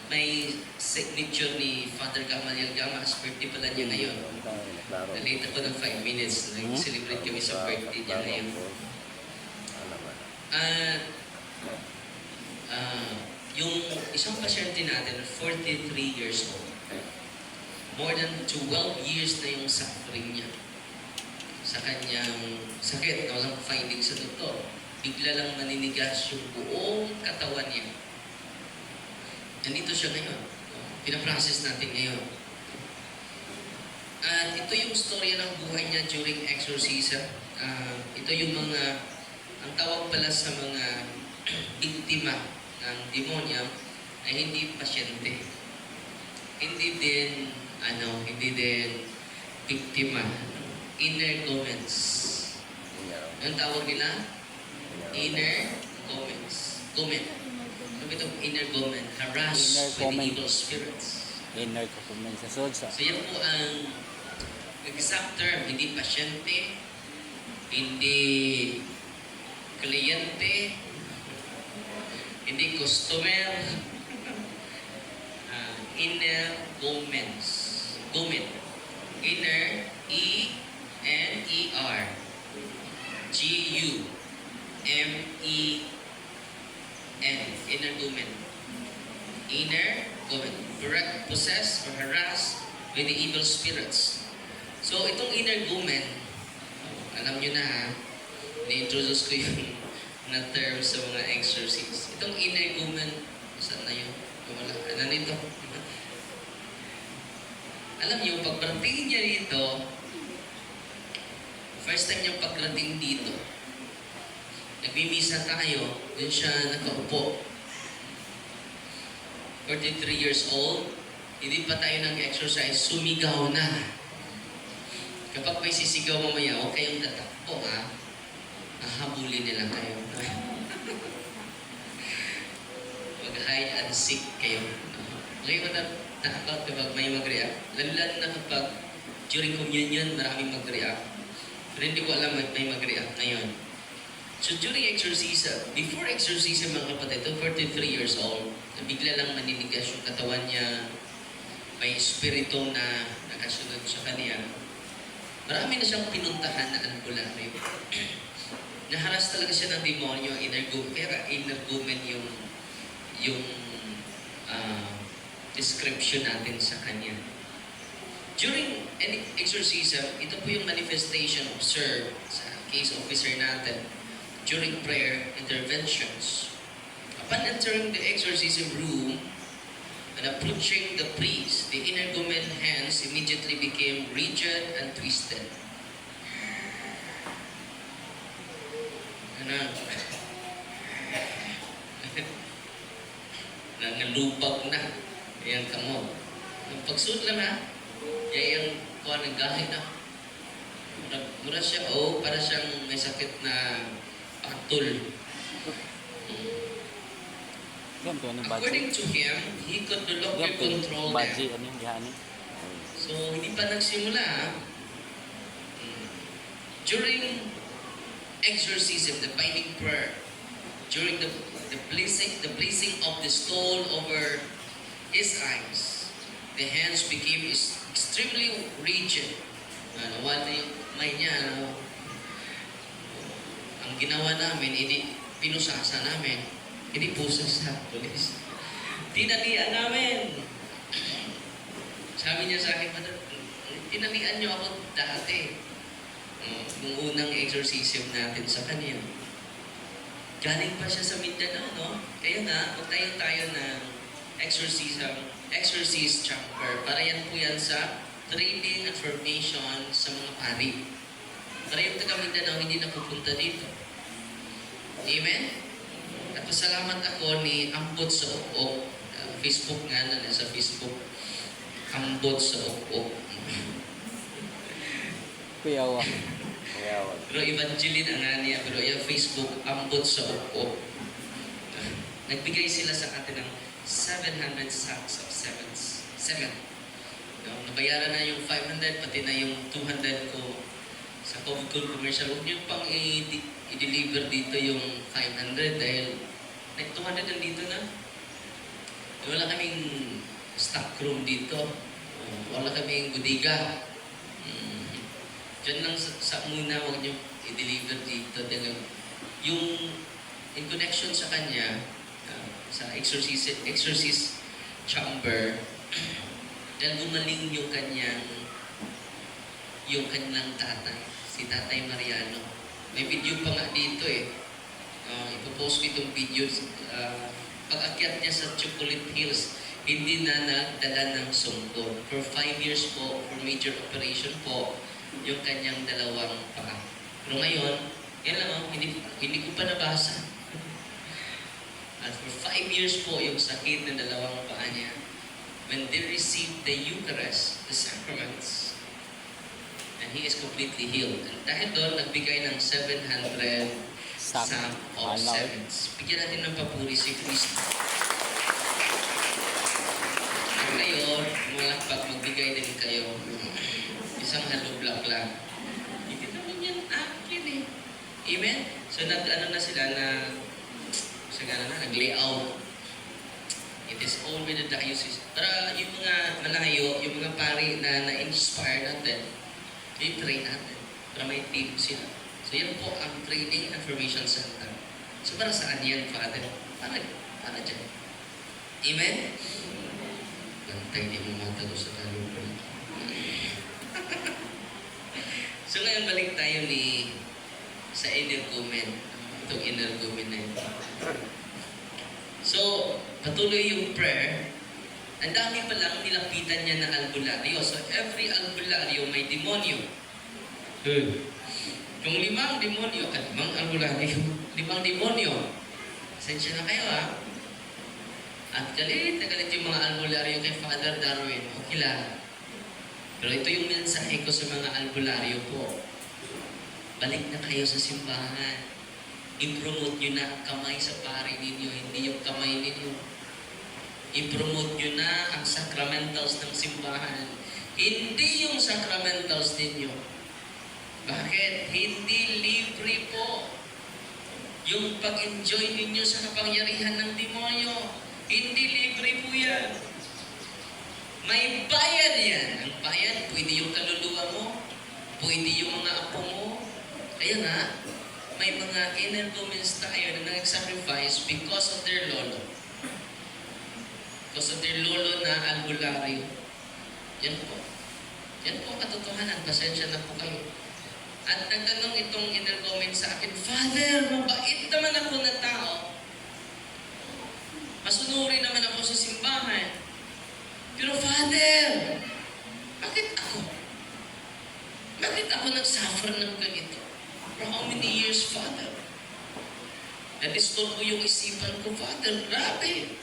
may signature ni Father Gamaliel Gamas. Birthday pala niya ngayon. Nalate ako ng 5 minutes. Nag-celebrate kami sa birthday niya ngayon. At yung isang pasyente natin, 43 years old. More than 12 years na yung suffering niya sa kanyang sakit. Walang finding sa doktor. Bigla lang maninigas yung buong katawan niya. Nandito siya ngayon. Pinaprocess natin ngayon. At ito yung storya ng buhay niya during exorcism. Ito yung mga, ang tawag pala sa mga biktima ng demonya ay hindi pasyente. Hindi din biktima. Inner comments. Ang tawag nila? Inner comments. Comment. Ano itong inner comment? Harassed by the evil spirits. Inner comment sa sodsa. So yan po ang exact term. Hindi pasyente, hindi kliyente, hindi customer, inner comments. Comment. Inner, E-N-E-R. G-U-M-E-N. Inner comment. Inner comment. Possessed or harassed by the evil spirits. So, itong inner comment, alam nyo na ha, na-introduce ko yung na term sa mga exorcists. Itong inner comment, saan na yun? Wala. Ano nito? Alam niyo, pagdating niya dito, first time niyang pagdating dito, nagmimisa tayo, dun siya nakaupo. 43 years old, hindi pa tayo nag-exercise, sumigaw na. Kapag may sisigaw mamaya, huwag kayong tatakbo ha. Hahabulin nila kayo. Mag-hide and seek kayo. Okay ba takot kapag may mag-react? Lalo na kapag during communion, maraming mag-react. Pero hindi ko alam may mag-react ngayon. So during exorcism, before exorcism mga kapatid, 43 years old, bigla lang maninigas yung katawan niya, may espiritu na nakasunod sa kanya. Marami na siyang pinuntahan na albularyo. Naharas talaga siya ng demonyo, kaya energumen yung description natin sa kanya. During any exorcism, ito po yung manifestation observed sa case officer natin during prayer interventions. Upon entering the exorcism room and approaching the priest, the energumen hands immediately became rigid and twisted. Nangalupag na. Ayan ka mo. Ang pagsuot lang ha, yung kuha ng gahi na. Mura siya, para siyang may sakit na patul. According to him, he could no longer control them. So, hindi pa nagsimula ha. During exorcism, the binding prayer, during the placing of the stone over his eyes, the hands became extremely rigid. Nawala yung kamay niya. Ang ginawa namin, pinusasa namin. Hindi pusas sa polis. Tinalian namin. Sabi niya sa akin, tinalian niyo ako dati. Nung unang exorcism natin sa kanya. Galing pa siya sa Mindanao, no? Kaya nga, magtayo tayo ng exorcist chamber. Para yan po yan sa training and formation sa mga pari. Para yung taga Mindanao hindi napupunta dito. Amen? At pasalamat ako ni Ambot sa Okok. Facebook nga na, sa Facebook. Ambot sa Okok. Kuyawa. Pero Evangeline ang nga niya, pero yung Facebook, Ambot sa Okok. Nagbigay sila sa atin ng 700 sacks of cement. Nabayaran na yung 500, pati na yung 200 ko sa COVID commercial. Huwag niyo pang i-deliver dito yung 500 dahil 200 nandito na. Wala kaming stock room dito. Wala kaming budiga. Diyan lang sa muna, huwag niyo i-deliver dito. Yung in connection sa kanya, sa exorcist chamber, dahil gumaling yung kanyang tatay, si Tatay Mariano. May video pa nga dito eh. Ipopost ko itong video. Pag-akyat niya sa Chocolate Hills, hindi na nagdala ng sungkod. For 5 years po, for major operation po, yung kanyang dalawang paa. Pero ngayon, yan lang hindi ko pa nabasa. At for 5 years po, yung sakit ng dalawang paa niya, when they received the Eucharist, the sacraments, and he is completely healed. And dahil doon, nagbigay ng 700 Psalm of Sevens. Bigyan natin ng papuri si Kristo. At ngayon, malakpak, magbigay din kayo. Isang halublock lang. Hindi naman yan akin eh. Amen? So, nag-ano na sila nag-layout. It is all with the diocese. Para yung mga malayo, yung mga pari na na-inspire natin, i-train natin. Para may team sila. So yan po ang Training and Formation Center. So para saan yan, Father? Para dyan. Amen? Bantay, di mo matago sa talupan. So ngayon, balik tayo sa energumen. Itong energumen na ito. So, patuloy yung prayer. Ang dami pa lang nilapitan niya na albularyo. So, every albularyo may demonyo. Kung 5 demonyo, 5 albularyo, 5 demonyo. Sensya na kayo At galit na galit yung mga albularyo kay Father Darwin. Okay lang. Pero ito yung mensahe ko sa mga albularyo po. Balik na kayo sa simbahan. I-promote nyo na ang kamay sa pari ninyo, hindi yung kamay ninyo. I-promote nyo na ang sacramentals ng simbahan, hindi yung sacramentals ninyo. Bakit? Hindi libre po yung pag-enjoy ninyo sa kapangyarihan ng demonyo. Hindi libre po yan. May bayad yan. Ang bayad, pwede yung kaluluwa mo, pwede yung mga apo mo. Kaya nga, may mga energumens tayo na nag-sacrifice because of their lolo. Because of their lolo na albularyo. Yan po. Yan po ang katotohanan. Pasensya na po kayo. At nagtanong itong energumen sa akin, Father, mabait naman ako na tao. Masunuri naman ako sa simbahan. Pero Father, bakit ako? Bakit ako nagsuffer ng ganito? For how many years, Father? Na-distort ko yung isipan ko, Father. Grabe.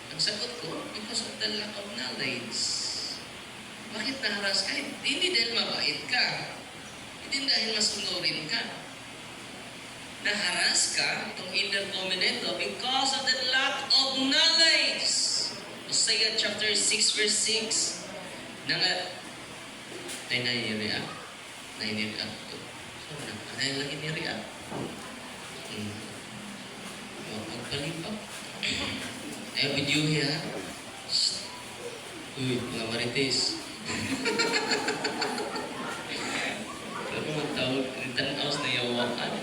Ang sagot ko, because of the lack of knowledge. Bakit naharas ka? Hindi dahil mabait ka. Hindi dahil masunurin ka. Naharas ka, itong energumen nito, because of the lack of knowledge. Hosea chapter 6 verse 6. Tayo na Nainiriak ko. So, ano lang iniriak? Magpalipak. Ayaw video ha? Uy, mga marites. Ano magtawag? Ritanaos na yawakan.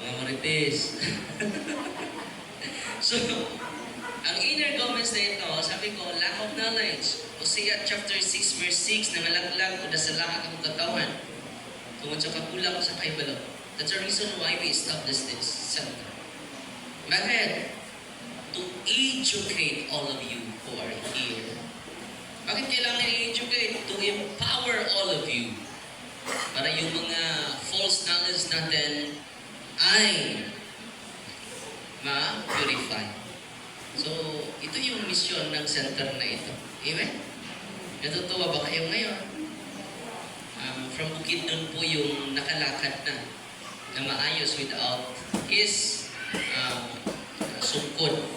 Mga marites. So, ang energumens na ito, sabi ko, lack of knowledge. Hosea chapter 6 verse 6, nangalaglag o nasalahat ang katawan tungkol sa kakulang sa kaibalo. That's the reason why we established this center. Bakit? To educate all of you who are here. Bakit kailangan i-educate? To empower all of you. Para yung mga false knowledge natin ay ma-purify. So, ito yung mission ng center na ito. Amen? Natutuwa ba kayo ngayon? From Bukidnon po yung nakalakad na maayos without his sungkod.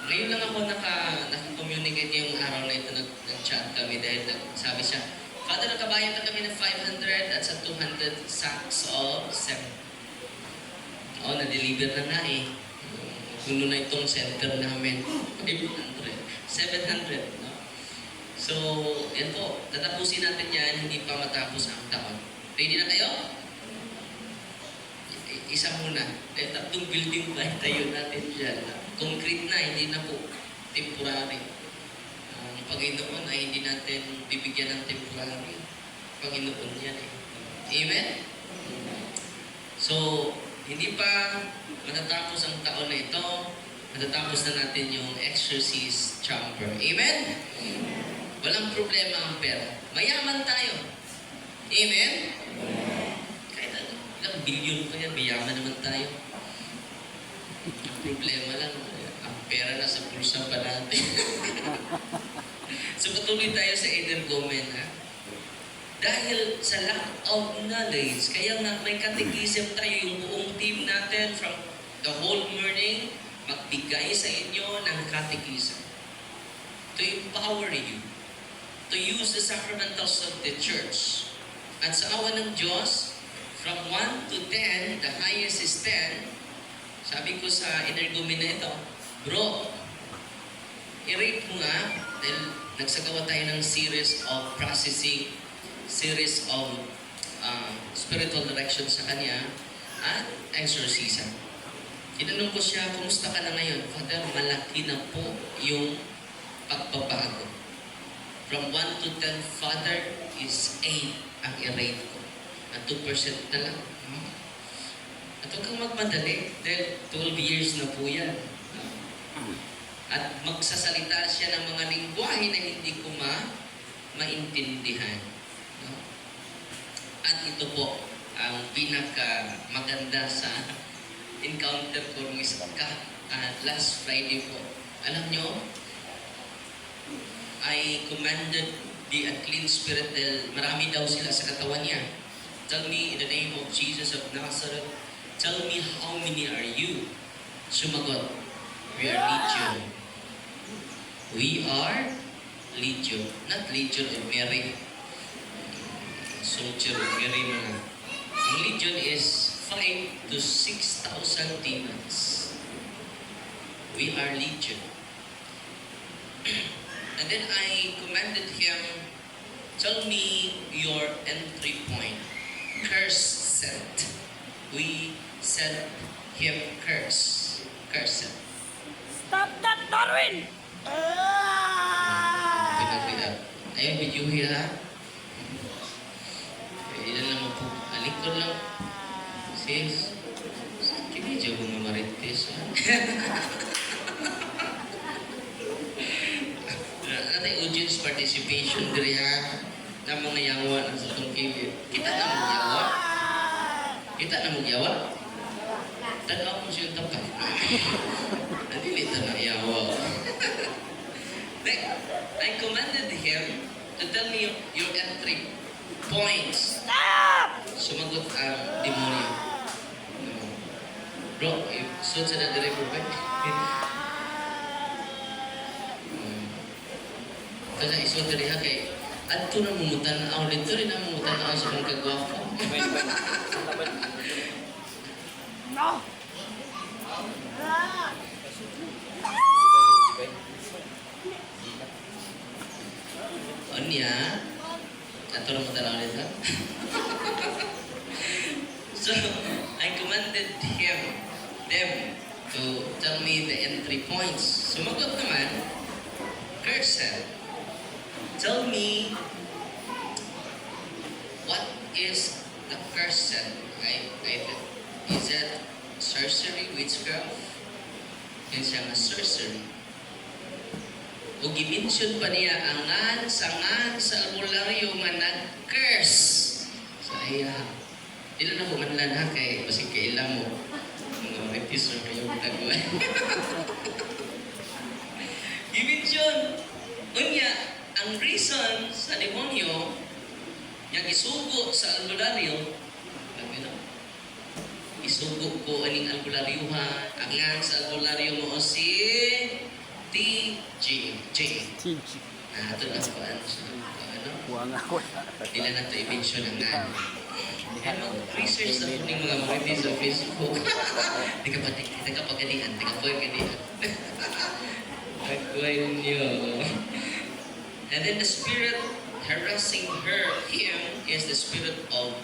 Ngayon lang ako naka-communicate yung araw na ito, nag-chat kami dahil sabi siya, Father, nakabayad na kami ng 500 at sa 200 sacks of 7. Oo, na-deliver na nga eh. Suno na itong center namin. 500. 700. No? So, yan po. Tatapusin natin yan, hindi pa matapos ang taon. Ready na kayo? Isa muna. Tatlong building ba tayo natin dyan? Concrete na, hindi na po temporary. Ang Panginoon ay hindi natin bibigyan ng temporary. Panginoon yan eh. Amen? So, hindi pa matatapos ang taon na ito, matatapos na natin yung exorcist chamber. Amen? Walang problema ang pera. Mayaman tayo. Amen? Kahit ilang bilyon pa yan, mayaman naman tayo. Ang problema lang, ang pera na sa pulsa pa natin. So patuloy tayo sa energomen, ha? Dahil sa lack of knowledge, kaya nga may catechism tayo, yung buong team natin from the whole morning, magbigay sa inyo ng catechism to empower you to use the sacramentals of the church. At sa awa ng Diyos, from 1 to 10, the highest is 10, sabi ko sa energomen na ito, bro, i-rate mo nga, dahil nagsagawa tayo ng series of processing, series of spiritual direction sa kanya at exorcism. Tinanong ko siya, kumusta ka na ngayon? Father, malaki na po yung pagbabago. From 1 to 10, Father, is 8 ang i-rate ko. At 2% na lang. At huwag kang magmadali dahil 12 years na po yan. At magsasalita siya ng mga lingwahe na hindi ko maintindihan. No? At ito po ang pinaka maganda sa encounter ko ng last Friday po. Alam nyo, I commanded the unclean spirit dahil marami daw sila sa katawan niya. Tell me in the name of Jesus of Nazareth, tell me how many are you? Sumagot, we are legion. We are legion. Not legion of Mary. Soldier of Mary mga. Ang legion is 5 to 6,000 demons. We are legion. And then I commanded him, tell me your entry point. Curse set. We set him curse. Curse set. Stop that, Darwin! Pinag-react. Ayaw, video ha? Ilan lang po. Alikod lang. Sis, kini dyan mo mamarites. Natay audience participation diri ha ng mga yawa na sa itong kilid. Kita na mong yawa? Kita na mong yawa? Tanaw mo siyang tapat. Nandilita na yawa. I commanded him to tell me your entry points. Stop! Sumagot ang demonyo. Bro, suot sa na dire bro. Kasi isuot diri ha kay adto na mumutan-aw dito rin na mumutan-aw sa mga kagwapo. No! Anya, adto na mumutan-aw dito. So, I commanded them to tell me the entry points. Sumagot naman, Curse, tell me what is the curse set? Is it sorcery, witchcraft? Yan siya nga sorcery. O gimension pa niya angan sa albularyo nga nag-curse sa iya. Dila na ko manlan ha kay basig kailan mo mga maritis or kayong tagwan. Gimension unya ang reason sa demonyo yang isugo sa albularyo, isugo ko aning albularyuhan, angan sa albularyo mo si TJ. Ito na ko ano sa ano. Buwang ako. Dila na to i-mention ang nga. Kaya mag-research sa kuning mga marites sa Facebook. Di ka pagalian, di ka pagalian. Agway niyo. And then the spirit harassing him is the spirit of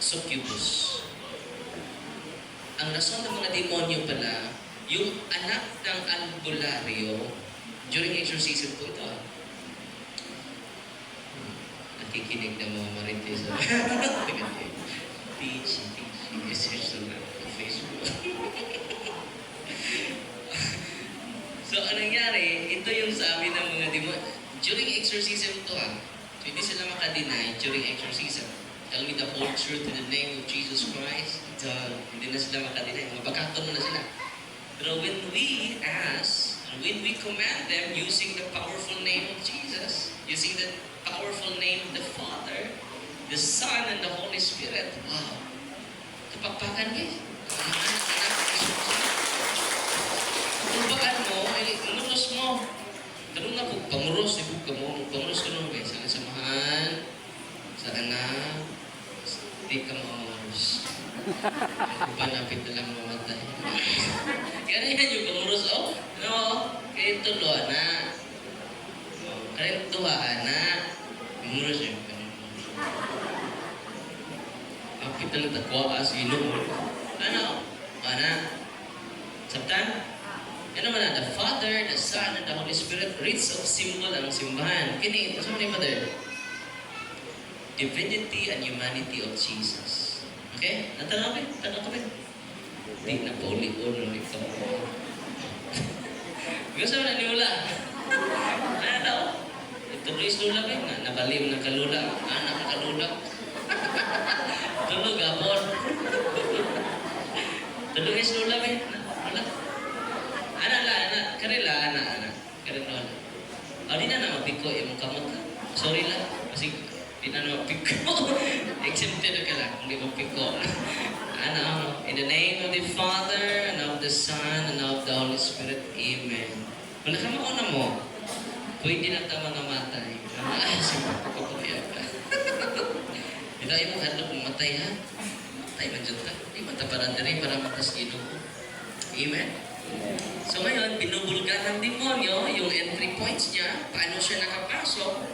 succubus. Ang rason ng mga demonyo pala, yung anak ng albularyo, during exorcism po ito. Nakikinig ng mga marites. Teach, research na Facebook. So, anong nangyari? Ito yung sabi ng mga demonyo. During exorcism to So, hindi sila makadeny during exorcism. Tell me the whole truth in the name of Jesus Christ. Hindi na sila makadeny. Mabakaton mo na sila. Pero when we ask, and when we command them using the powerful name of Jesus, using the powerful name of the Father, the Son, and the Holy Spirit, wow! Kapagpakan kayo. Tumbaan mo, umuros mo. Tanong na po, panguros, ibig ka mo. Panguros ka nung sa samahan, sa anak, hindi ka maumuros. Panapit na lang mamatay. Kaya yan yung panguros, kaya tulo, anak. Kaya tuwa, anak. Panguros yung panguros. Kapit na lang takwa ka, sino? Ano? Anak. Sabtan? Yan naman na, the Father, the Son, and the Holy Spirit, rich of symbol ang simbahan. Kini, ito sa mga Father. Divinity and humanity of Jesus. Okay? Natanong kami? Tanong kami? Di na pauli-ulo nito. Gusto mo na niula? Ano daw? Ito Luis Lula ba? Nabalim ng kalula. Anak ng kalula. Tulog, hapon. Tulog Luis Lula ba? Wala. Anak. Karela. Di na mapiko yung kamot ka. Sorry lang. Kasi di na mapiko. Exempted ka lang. Hindi mapiko. In the name of the Father, and of the Son, and of the Holy Spirit. Amen. Wala ka mauna mo. Pwede na ito mga matay. Sige ka. Ito ay mo hadlo kung matay ha. Matay man dyan ka. Di mataparan na rin para matas ginoo. Amen. So ngayon, binubulgan ng demonyo yung entry points niya, paano siya nakapasok?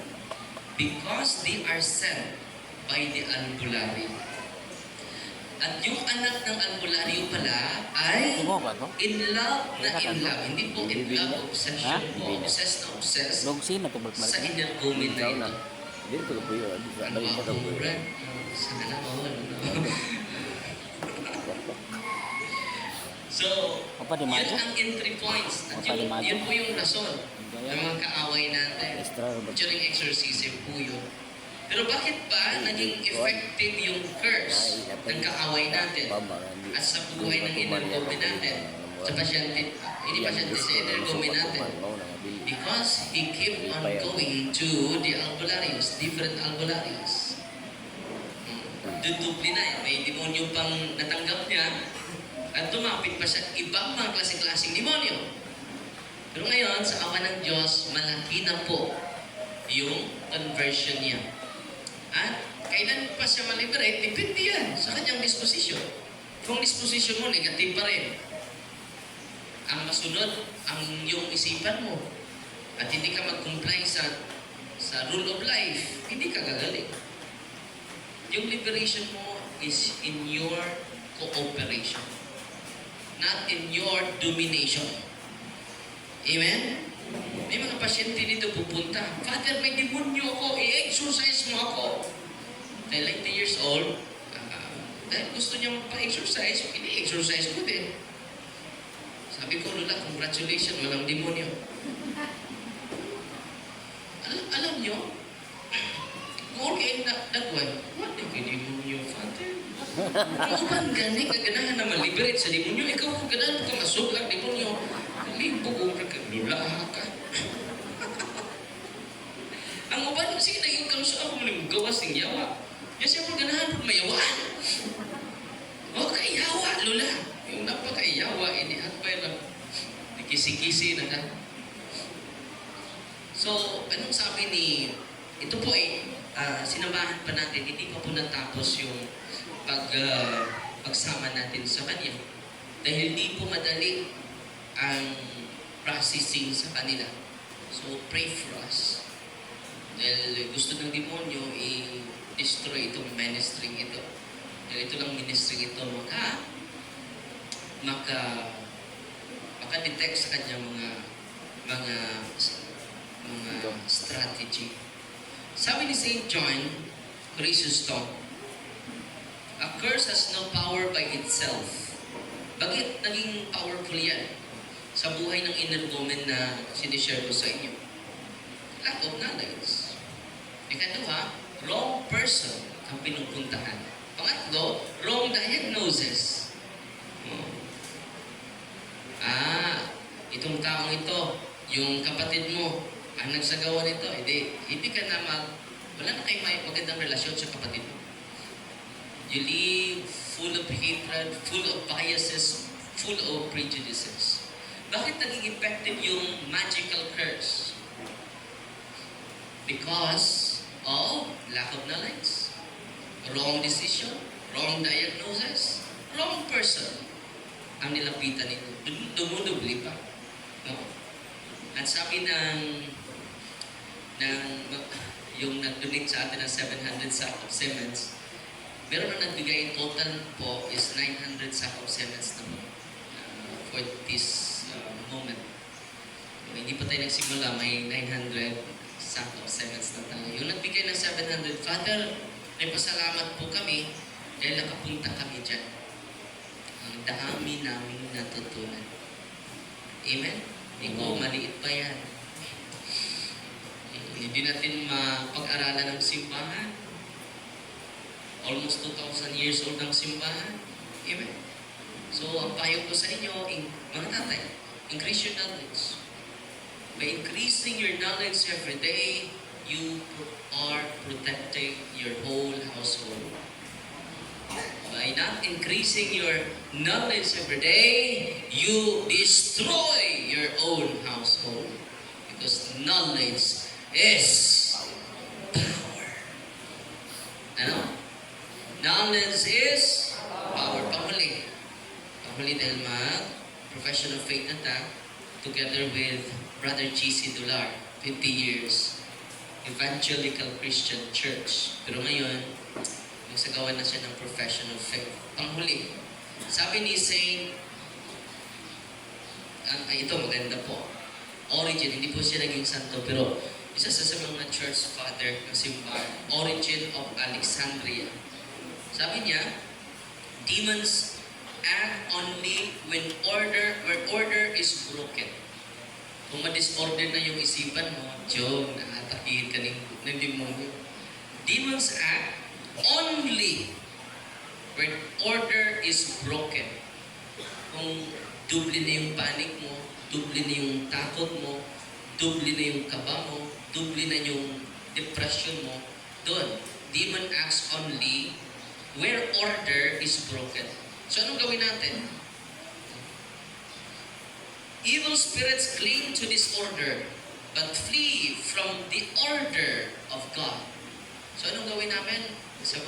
Because they are sent by the albularyo. At yung anak ng albularyo pala ay in love na in love. Hindi po in love, obsession po. Obsessed na obsessed sa energumen na ito. Ano makuran? Sana na mawala. So, yun ang entry points. At yun po yung rason ng mga kaaway natin. During exorcism po yun. Pero bakit ba naging effective yung curse ng kaaway natin at sa buhay ng energumen natin? Sa pasyente, hindi pasyente, sa energumen natin. Because he kept on going to the albularios, different albularios. Dudupli na, may demonyo pang natanggap niya. At tumapit pa siya ibang mga klaseng-klaseng demonyo. Pero ngayon, sa awa ng Diyos, malaki na po yung conversion niya. At kailan pa siya maliberate, depende yan sa kanyang disposition. Kung disposition mo, negative pa rin. Ang masunod, ang iyong isipan mo. At hindi ka mag-comply sa rule of life, hindi ka gagaling. Yung liberation mo is in your cooperation. Not in your domination. Amen? May mga pasyente dito pupunta. Father, may demonyo ako. I-exercise mo ako. Dahil like 10 years old, dahil gusto niya magpa-exercise, ini-exercise ko din. Sabi ko, Lola, congratulations, walang demonyo. Alam niyo, kung kayo nagway, what if demonyo, Father? Kung uban gani ka ganahan na maliberate sa demonyo, ikaw kung ganahan ka masugak demonyo, libo kung lulaha ka. Ang uban, sige na yung kalusa ako maling gawas ng yawa. Yan siya kung ganahan po mayawaan. O, kaiyawa, Lola. Yung napakaiyawa, inihatpay lang. Kisi-kisi na ka. So, anong sabi ni, ito po sinamahan pa natin, hindi pa po natapos yung pagsama natin sa Kanya. Dahil hindi po madali ang processing sa kanila. So, pray for us. Dahil gusto ng demonyo i-destroy itong ministry ito. Dahil ito lang ministry ito maka-detect sa kanya mga strategy. Sabi ni St. John Chrysostom, a curse has no power by itself. Bakit naging powerful yan sa buhay ng energumen na sinishare ko sa inyo? Lack of knowledge. Ikalawa, wrong person ang pinupuntahan. Pangatlo, wrong diagnosis. Itong taong ito, yung kapatid mo, ang nagsagawa nito, hindi ka na wala na kayong magandang relasyon sa kapatid mo. You live full of hatred, full of biases, full of prejudices. Bakit naging effective yung magical curse? Because of lack of knowledge, wrong decision, wrong diagnosis, wrong person ang nilapitan nito. Dumudubli pa. No? At sabi yung nag-donate sa atin ng 700 sack of cements, meron na nagbigay, total po is 900 sack of cements naman for this moment. Hindi pa tayo nagsimula, may 900 sack of cements na tayo. Yung nagbigay ng 700, Father, may pasalamat po kami dahil nakapunta kami dyan. Ang dami namin natutunan. Amen? Ikaw, maliit pa yan. Hindi natin mapag-aralan ng simbahan. Almost 2,000 years old ang simbahan. Amen? So, ang payo ko sa inyo, mga tatay, increase your knowledge. By increasing your knowledge every day, you are protecting your whole household. By not increasing your knowledge every day, you destroy your own household. Because knowledge is power. Ano? Knowledge is power. Panghuli dahil profession of faith na ta, together with Brother G.C. Dular, 50 years, Evangelical Christian Church. Pero ngayon, nagsagawa na siya ng profession of faith. Panghuli, sabi ni Saint, ito maganda po, Origin, hindi po siya naging santo, pero isa sa mga church father ng simbahan, Origin of Alexandria. Sabi niya, demons act only when order is broken. Kung ma-disorder na yung isipan mo, Diyon, nakatakihin ka ng demonyo. Demons act only when order is broken. Kung doble na yung panic mo, doble na yung takot mo, doble na yung kaba mo, doble na yung depression mo, doon, demon acts only where order is broken. So, anong gawin natin? Evil spirits cling to disorder, but flee from the order of God. So, anong gawin namin? Isa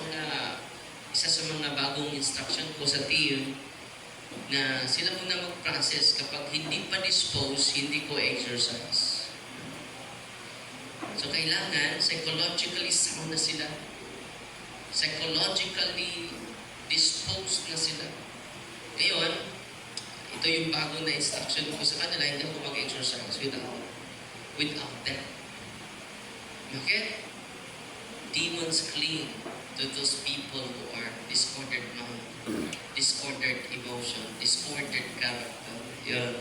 sa mga bagong instruction ko sa team, na sila muna mag-process kapag hindi pa dispose, hindi ko exercise. So, kailangan psychologically sound na sila. Psychologically disposed na sila. Ngayon, ito yung bagong na instruction ko sa kanila, hindi ako mag-exercise without them. Okay? Demons cling to those people who are disordered mind, disordered emotion, disordered character. Yeah.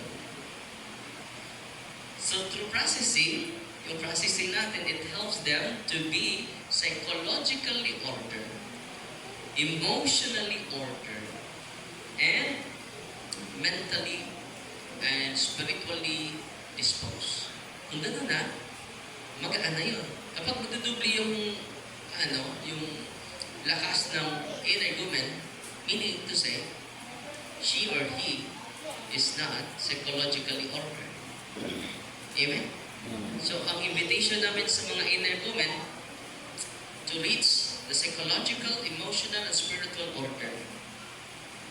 So through processing, yung processing natin, it helps them to be psychologically ordered, emotionally ordered, and mentally and spiritually disposed. Kung gano'n na, magaan na yun. Kapag magdudubli yung lakas ng energumen, meaning to say, she or he is not psychologically ordered. Amen? So, ang invitation namin sa mga energumen, to reach the psychological, emotional, and spiritual order.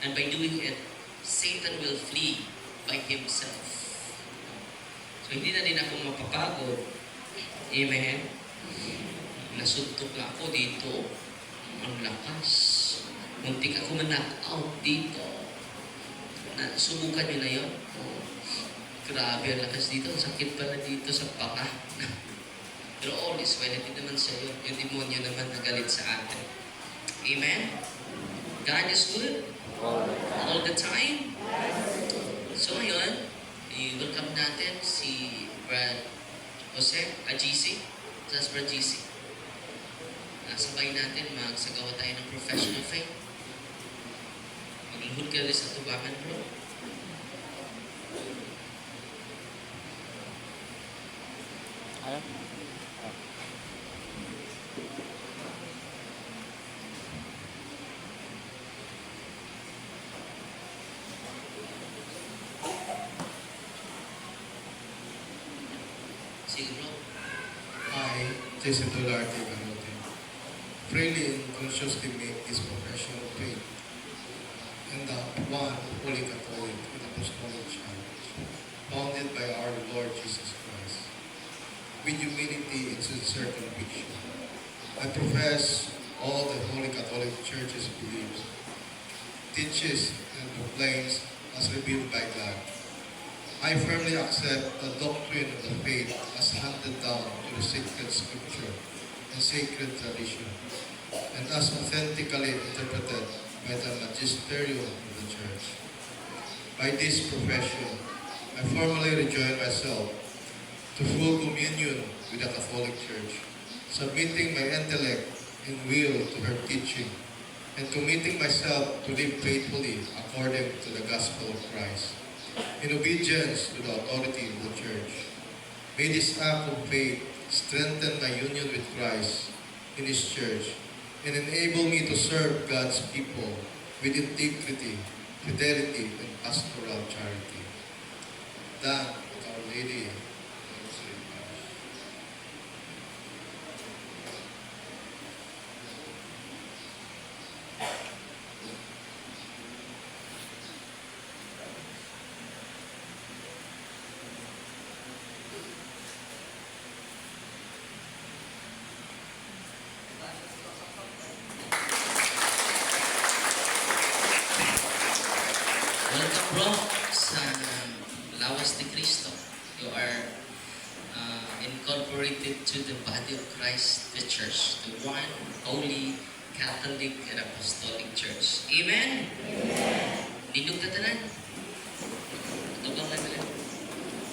And by doing it, Satan will flee by himself. So hindi na din ako mapapagod. Amen? Nasuntok na ako dito. Ang lakas. Muntik ako ma-knock out dito. Subukan nyo na yun? Oh, grabe ang lakas dito. Ang sakit pala dito sa paka. Pero all is well. Hindi naman sa iyo. Yung demonyo naman nagalit sa atin. Amen? God is good all the time. So ngayon, i-welcome natin si Brad Jose GC. Just Brad GC. Sabay natin magsagawa tayo ng professional faith. Maglihod ka rin sa tubangan, bro. Ano? Sige, bro. I, Jason Dolarte Garote, freely and consciously make this professional faith in the one Holy Catholic and Apostolic Church, founded by our Lord Jesus Christ, with humility and sincere conviction. I profess all the Holy Catholic Church's beliefs, teaches, and proclaims as revealed by God. I firmly accept the doctrine of the faith as handed down to the sacred scripture and sacred tradition, and as authentically interpreted by the magisterium of the Church. By this profession, I formally rejoin myself to full communion with the Catholic Church, submitting my intellect and will to her teaching, and committing myself to live faithfully according to the gospel of Christ, in obedience to the authority of the Church. May this act of faith strengthen my union with Christ in His Church and enable me to serve God's people with integrity, fidelity, and pastoral charity. Thank Our Lady. Welcome, bro, sa Lawas ni Cristo. You are incorporated to the body of Christ, the Church, the one holy Catholic and Apostolic Church. Amen? Amen. Nindog tatanan.